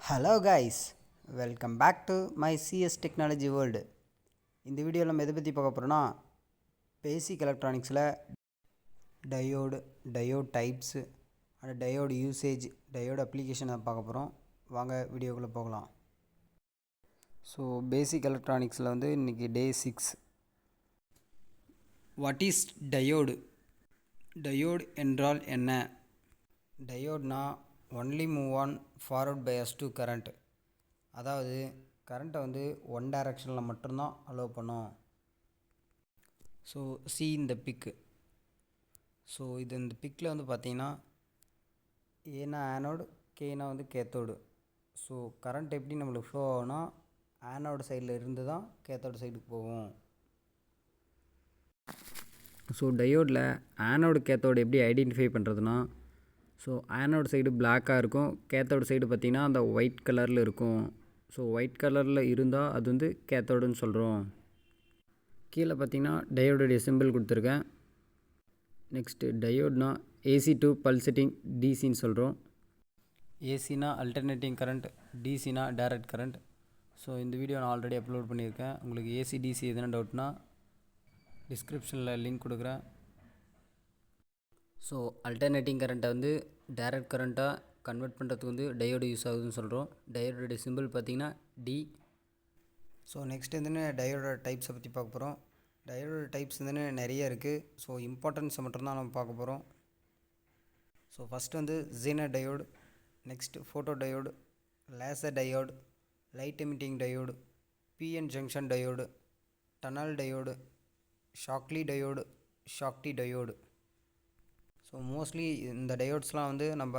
Hello guys, welcome back to my CS technology world. இந்த வீடியோவில் நம்ம எதை பற்றி பார்க்க போகிறோன்னா, பேசிக் எலக்ட்ரானிக்ஸில் diode types and diode usage, diode அப்ளிகேஷனை பார்க்க போகிறோம். வாங்க வீடியோக்குள்ளே போகலாம். ஸோ பேசிக் எலக்ட்ரானிக்ஸில் இன்றைக்கி day 6. What is diode? Diode என்றால் என்ன? டயோட்னா only move on forward bias to current. அதாவது கரண்ட்டை ஒன் டைரக்ஷனில் மட்டும்தான் அலோவ் பண்ணும். ஸோ சி இந்த பிக்கு. ஸோ இந்த பிக்கில் பார்த்தீங்கன்னா ஏனா ஆனோடு, கேனா கேத்தோடு. ஸோ கரண்ட் எப்படி நம்மளுக்கு ஃப்ளோ ஆகும்னா ஆனோடு சைடில் இருந்து தான் கேத்தோடு சைடுக்கு போகும். ஸோ டயோடில் ஆனோடு கேத்தோடு எப்படி ஐடென்டிஃபை பண்ணுறதுனா, ஸோ ஆனோடு சைடு பிளாக்காக இருக்கும், கேத்தோடு சைடு பார்த்திங்கன்னா அந்த ஒயிட் கலரில் இருக்கும். ஸோ ஒயிட் கலரில் இருந்தால் அது கேத்தோடுன்னு சொல்கிறோம். கீழே பார்த்திங்கன்னா டயோடுடைய சிம்பிள் கொடுத்துருக்கேன். நெக்ஸ்ட்டு டயோட்னா ஏசி டு பல்சேட்டிங் டிசின்னு சொல்கிறோம். ஏசினா அல்டர்னேட்டிங் கரண்ட், டிசினா டைரக்ட் கரண்ட். ஸோ இந்த வீடியோ நான் ஆல்ரெடி அப்லோட் பண்ணியிருக்கேன். உங்களுக்கு ஏசி டிசி எதுனா டவுட்னா டிஸ்கிரிப்ஷனில் லிங்க் கொடுக்குறேன். ஸோ அல்டர்னேட்டிங் கரண்ட்டை டைரக்ட் கரண்ட்டாக கன்வெர்ட் பண்ணுறதுக்கு டயோடு யூஸ் ஆகுதுன்னு சொல்கிறோம். டயோடோடைய சிம்பிள் பார்த்திங்கன்னா டி. ஸோ நெக்ஸ்ட் டயோடோட டைப்ஸை பற்றி பார்க்க போகிறோம். டயோடோட டைப்ஸ் நிறைய இருக்குது. ஸோ இம்பார்ட்டன்ஸை மட்டும்தான் நம்ம பார்க்க போகிறோம். So first zener diode, next photo diode, laser diode, light emitting diode, PN junction diode, tunnel diode, Shockley diode, Schottky diode. So mostly இந்த டயோட்ஸ்லாம் நம்ம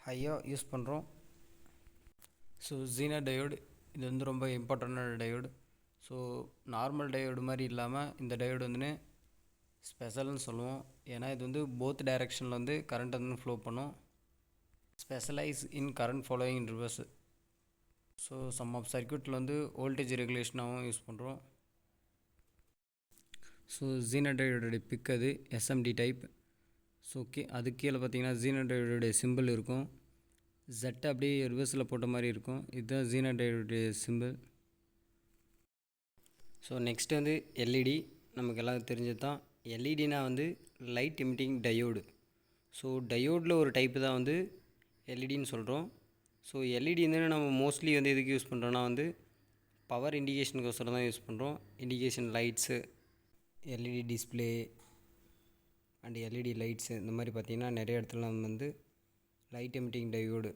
ஹையாக யூஸ் பண்ணுறோம். ஸோ ஜீனர் டயோடு இது ரொம்ப இம்பார்ட்டண்டான டயோடு. ஸோ நார்மல் டயோடு மாதிரி இல்லாமல் இந்த டயோடு ஸ்பெஷல்னு சொல்லுவோம். ஏன்னா இது போத் டைரெக்ஷனில் கரண்ட் ஃப்ளோ பண்ணும். Specialise in current following in reverse. So some of சர்க்யூட்டில் வோல்டேஜ் ரெகுலேஷனாகவும் யூஸ் பண்ணுறோம். ஸோ ஜீனர் டயோடோடைய பிக் அது எஸ்எம்டி டைப். ஸோ அது கீழே பார்த்தீங்கன்னா ஜீனர் டயோடோடைய சிம்பிள் இருக்கும். ஜெட்டை அப்படியே ரிவர்ஸில் போட்ட மாதிரி இருக்கும். இதுதான் ஜீனர் டயோடோடைய சிம்பிள். So next LED. நமக்கு எல்லாம் தெரிஞ்சது தான். எல்இடினா லைட் எமிட்டிங் டயோடு. ஸோ டயோடில் ஒரு டைப்பு தான் எல்இடின்னு சொல்கிறோம். ஸோ எல்இடி நம்ம மோஸ்ட்லி எதுக்கு யூஸ் பண்ணுறோன்னா பவர் இண்டிகேஷனுக்கோசரம் தான் யூஸ் பண்ணுறோம். Indication lights, LED display and LED lights இந்த மாதிரி பார்த்திங்கன்னா நிறைய இடத்துல நம்ம லைட் எமிட்டிங் டயோடு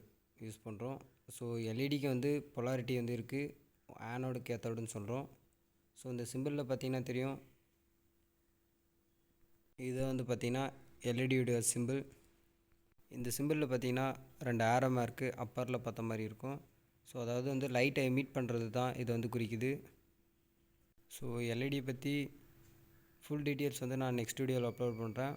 யூஸ் பண்ணுறோம். ஸோ எல்இடிக்கு பொலாரிட்டி இருக்குது, ஆனோடு கேத்தோடுன்னு சொல்கிறோம். ஸோ இந்த சிம்பிளில் பார்த்திங்கன்னா தெரியும், இது பார்த்திங்கன்னா எல்இடியோட சிம்பிள். இந்த சிம்பிளில் பார்த்திங்கன்னா 2 ஆரோ மார்க்கு அப்பரில் பார்த்த மாதிரி இருக்கும். ஸோ அதாவது லைட்டை எமிட் பண்ணுறது தான் இது குறிக்குது. ஸோ எல்இடி பற்றி ஃபுல் டீட்டெயில்ஸ் நான் நெக்ஸ்ட் வீடியோவில் அப்லோட் பண்ணுறேன்.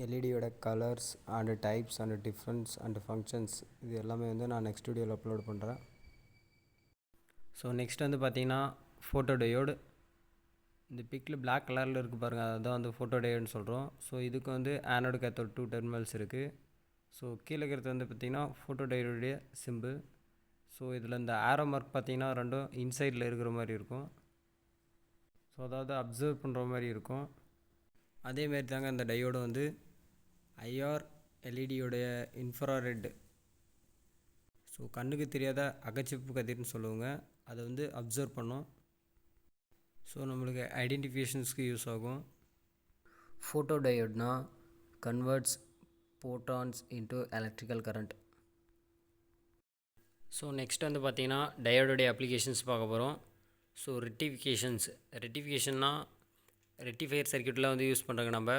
எல்இடியோட colours and types and difference and functions இது எல்லாமே நான் நெக்ஸ்ட் வீடியோவில் அப்லோட் பண்ணுறேன். ஸோ நெக்ஸ்ட் பார்த்திங்கன்னா ஃபோட்டோ டயோடு. இந்த பிக்கில் பிளாக் கலரில் இருக்குது பாருங்கள், அதுதான் ஃபோட்டோ டயோடுன்னு சொல்கிறோம். ஸோ இதுக்கு ஆனோடு கேத்தோடு 2 டெர்மினல்ஸ் இருக்குது. ஸோ கீழே இருக்கிறது பார்த்திங்கன்னா ஃபோட்டோ டயோடைய சிம்பிள். ஸோ இதில் இந்த ஆரோ மார்க் பார்த்திங்கன்னா ரெண்டும் இன்சைடில் இருக்கிற மாதிரி இருக்கும். ஸோ அதாவது அப்சர்வ் பண்ணுற மாதிரி இருக்கும். அதேமாரி தாங்க இந்த டயோடு ஐஆர் எல்இடியோடைய இன்ஃப்ராரெட். ஸோ கண்ணுக்கு தெரியாத அகச்சிப்பு கதிர்னு சொல்லுவாங்க. அதை அப்சர்வ் பண்ணும். ஸோ நம்மளுக்கு ஐடென்டிஃபிகேஷன்ஸ்க்கு யூஸ் ஆகும். ஃபோட்டோ டயோட்னா converts photons into electrical current. So next பார்த்திங்கன்னா டயோடோடைய அப்ளிகேஷன்ஸ் பார்க்க போகிறோம். ஸோ ரெட்டிஃபிகேஷன்னா ரெட்டிஃபையர் சர்க்யூட்டில் யூஸ் பண்ணுறாங்க. நம்ம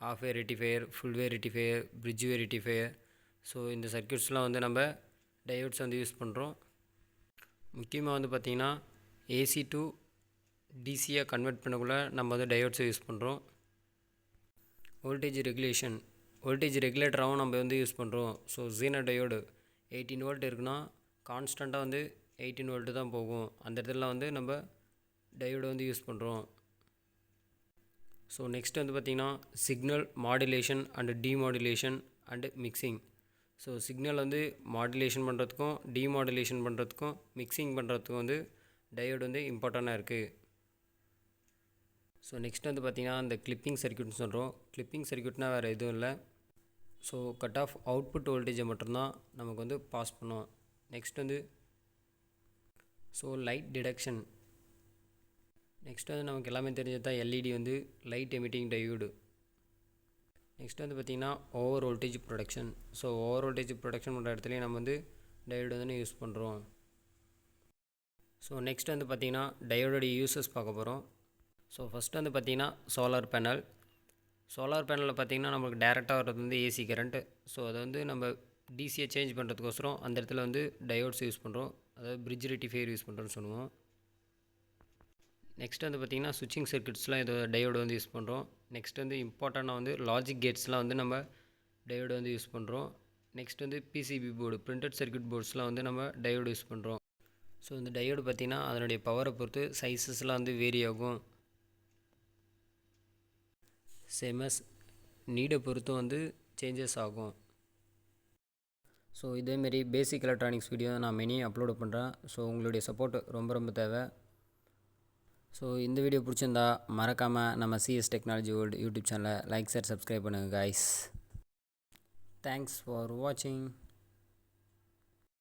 half wave rectifier, full wave rectifier, bridge wave rectifier. So இந்த சர்க்யூட்ஸ்லாம் நம்ம டயோட்ஸ் யூஸ் பண்ணுறோம். முக்கியமாக பார்த்திங்கன்னா ஏசி டு டிசியாக கன்வெர்ட் பண்ணக்குள்ளே நம்ம டயோட்ஸை யூஸ் பண்ணுறோம். வோல்டேஜ் ரெகுலேட்டராகவும் நம்ம யூஸ் பண்ணுறோம். ஸோ ஜீனர் டயோடு 18 வோல்ட் இருக்குன்னா கான்ஸ்டண்ட்டாக 18 வோல்ட்டு தான் போகும். அந்த இடத்துல நம்ம டயோடு யூஸ் பண்ணுறோம். ஸோ நெக்ஸ்ட் பார்த்திங்கன்னா signal modulation and demodulation and mixing. So signal வந்து மாடுலேஷன் பண்ணுறதுக்கும் டிமாடுலேஷன் பண்ணுறதுக்கும் மிக்சிங் பண்ணுறதுக்கும் வந்து டயோடு வந்து இம்பார்ட்டண்ட்டாக இருக்குது. ஸோ நெக்ஸ்ட் வந்து பார்த்திங்கன்னா இந்த கிளிப்பிங் சர்க்யூட்னு சொல்கிறோம். கிளிப்பிங் சர்க்யூட்னால் வேறு எதுவும் இல்லை. ஸோ கட் ஆஃப் அவுட்புட் வோல்டேஜை மட்டும்தான் நமக்கு வந்து பாஸ் பண்ணும். நெக்ஸ்ட் வந்து ஸோ லைட் டிடெக்ஷன். நெக்ஸ்ட் வந்து நமக்கு எல்லாமே தெரிஞ்சது தான் எல்இடி வந்து லைட் எமிட்டிங் டயோடு. நெக்ஸ்ட் வந்து பார்த்திங்கன்னா over voltage production. So over voltage production பண்ணுற இடத்துலையும் நம்ம வந்து டயோடு வந்து யூஸ் பண்ணுறோம். ஸோ நெக்ஸ்ட் வந்து பார்த்திங்கன்னா டயோடோட யூசஸ் பார்க்க போகிறோம். ஸோ ஃபஸ்ட்டு வந்து பார்த்திங்கன்னா சோலார் பேனல். சோலார் பேனலில் பார்த்திங்கன்னா நமக்கு டேரெக்டாக வர்றது வந்து ஏசி கரண்ட்டு. ஸோ அதை வந்து நம்ம டிசியை சேஞ்ச் பண்ணுறதுக்கோசரம் அந்த இடத்துல வந்து டயோட்ஸ் யூஸ் பண்ணுறோம். அதாவது பிரிட்ஜ் ரெக்டிஃபையர் யூஸ் பண்ணுறோன்னு சொல்லுவோம். நெக்ஸ்ட் வந்து பார்த்திங்கன்னா சுவிட்சிங் சர்க்யூட்ஸ்லாம் இது டயோடு வந்து யூஸ் பண்ணுறோம். நெக்ஸ்ட் வந்து இம்பார்ட்டண்டாக வந்து லாஜிக் கேட்ஸ்லாம் வந்து நம்ம டயோடு வந்து யூஸ் பண்ணுறோம். நெக்ஸ்ட் வந்து பிசிபி போர்டு பிரிண்டட் சர்க்யூட் போர்ட்ஸ்லாம் வந்து நம்ம டயோடு யூஸ் பண்ணுறோம். ஸோ இந்த டயோடு பார்த்திங்கன்னா அதனுடைய பவரை பொறுத்து சைஸஸ்லாம் வந்து வேரி ஆகும். சேமஸ் நீடை பொறுத்தும் வந்து சேஞ்சஸ் ஆகும். ஸோ இதேமாரி பேசிக் எலக்ட்ரானிக்ஸ் வீடியோ நான் மெனி அப்லோடு பண்ணுறேன். ஸோ உங்களுடைய சப்போர்ட் ரொம்ப தேவை. ஸோ இந்த வீடியோ பிடிச்சிருந்தா மறக்காமல் நம்ம சிஎஸ் டெக்னாலஜி வேர்ல்டு யூடியூப் சேனலை லைக் ஷேர் சப்ஸ்கிரைப் பண்ணுங்கள் கைஸ். தேங்க்ஸ் ஃபார் வாட்சிங்.